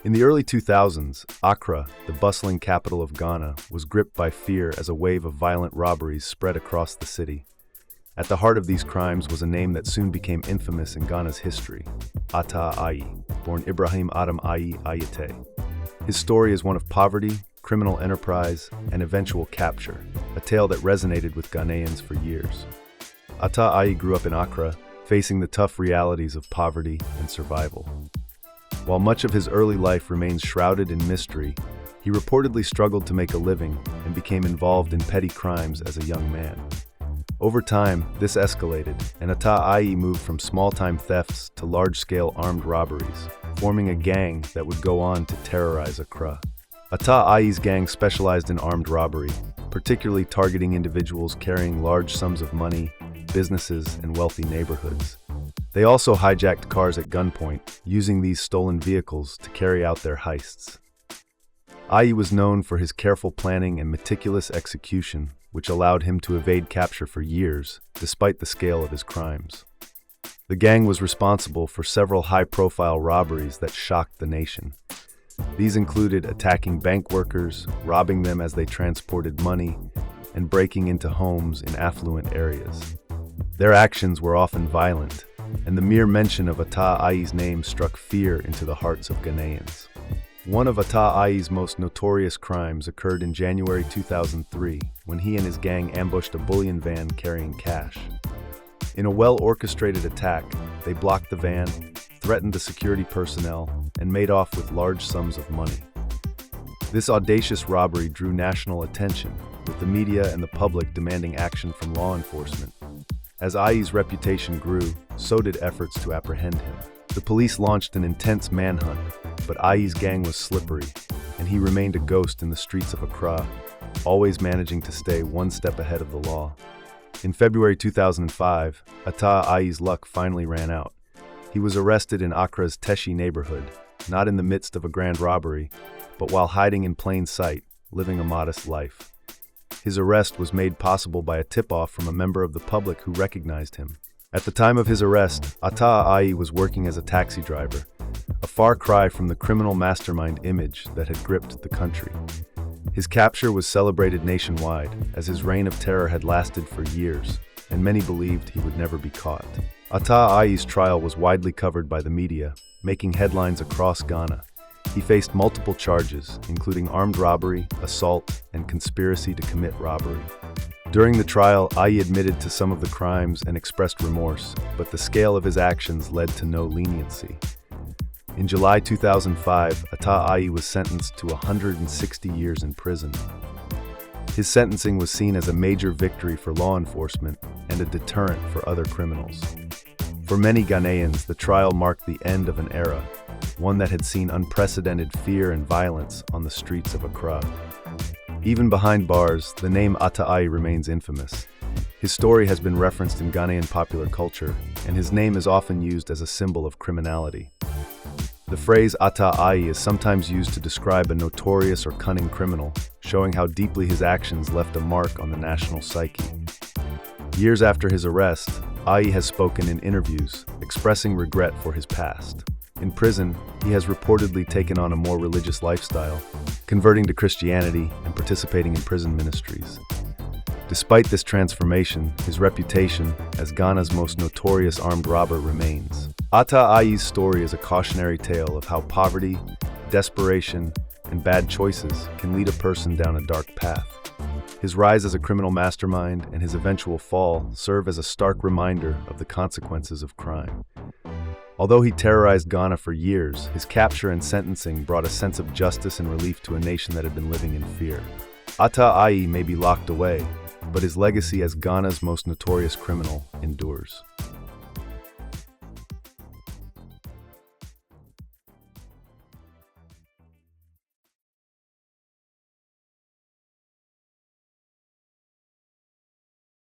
In the early 2000s, Acra, the bustling capital of Ghana, was gripped by fear as a wave of violent robberies spread across the city. At the heart of these crimes was a name that soon became infamous in Ghana's history, Ataa Ayi, born Ibrahim Adam Ayi Ayite. His story is one of poverty, criminal enterprise, and eventual capture, a tale that resonated with Ghanaians for years. Ataa Ayi grew up in Acra, facing the tough realities of poverty and survival. While much of his early life remains shrouded in mystery, he reportedly struggled to make a living and became involved in petty crimes as a young man. Over time, this escalated, and Ataa Ayi moved from small-time thefts to large-scale armed robberies, forming a gang that would go on to terrorize Accra. Ataa Ayi's gang specialized in armed robbery, particularly targeting individuals carrying large sums of money, businesses, and wealthy neighborhoods. They also hijacked cars at gunpoint, using these stolen vehicles to carry out their heists. Ayi was known for his careful planning and meticulous execution, which allowed him to evade capture for years, despite the scale of his crimes. The gang was responsible for several high-profile robberies that shocked the nation. These included attacking bank workers, robbing them as they transported money, and breaking into homes in affluent areas. Their actions were often violent, and the mere mention of Ataa Ayi's name struck fear into the hearts of Ghanaians. One of Ataa Ayi's most notorious crimes occurred in January 2003, when he and his gang ambushed a bullion van carrying cash. In a well-orchestrated attack, they blocked the van, threatened the security personnel, and made off with large sums of money. This audacious robbery drew national attention, with the media and the public demanding action from law enforcement. As Ayi's reputation grew, so did efforts to apprehend him. The police launched an intense manhunt, but Ayi's gang was slippery, and he remained a ghost in the streets of Accra, always managing to stay one step ahead of the law. In February 2005, Ataa Ayi's luck finally ran out. He was arrested in Accra's Teshi neighborhood, not in the midst of a grand robbery, but while hiding in plain sight, living a modest life. His arrest was made possible by a tip-off from a member of the public who recognized him. At the time of his arrest, Ataa Ayi was working as a taxi driver, a far cry from the criminal mastermind image that had gripped the country. His capture was celebrated nationwide, as his reign of terror had lasted for years, and many believed he would never be caught. Ataa Ayi's trial was widely covered by the media, making headlines across Ghana. He faced multiple charges, including armed robbery, assault, and conspiracy to commit robbery. During the trial, Ayi admitted to some of the crimes and expressed remorse, but the scale of his actions led to no leniency. In July 2005, Ataa Ayi was sentenced to 160 years in prison. His sentencing was seen as a major victory for law enforcement and a deterrent for other criminals. For many Ghanaians, the trial marked the end of an era, one that had seen unprecedented fear and violence on the streets of Accra. Even behind bars, the name Ataa Ayi remains infamous. His story has been referenced in Ghanaian popular culture, and his name is often used as a symbol of criminality. The phrase Ataa Ayi is sometimes used to describe a notorious or cunning criminal, showing how deeply his actions left a mark on the national psyche. Years after his arrest, Ayi has spoken in interviews, expressing regret for his past. In prison, he has reportedly taken on a more religious lifestyle, converting to Christianity and participating in prison ministries. Despite this transformation, his reputation as Ghana's most notorious armed robber remains. Ataa Ayi's story is a cautionary tale of how poverty, desperation, and bad choices can lead a person down a dark path. His rise as a criminal mastermind and his eventual fall serve as a stark reminder of the consequences of crime. Although he terrorized Ghana for years, his capture and sentencing brought a sense of justice and relief to a nation that had been living in fear. Ataa Ayi may be locked away, but his legacy as Ghana's most notorious criminal endures.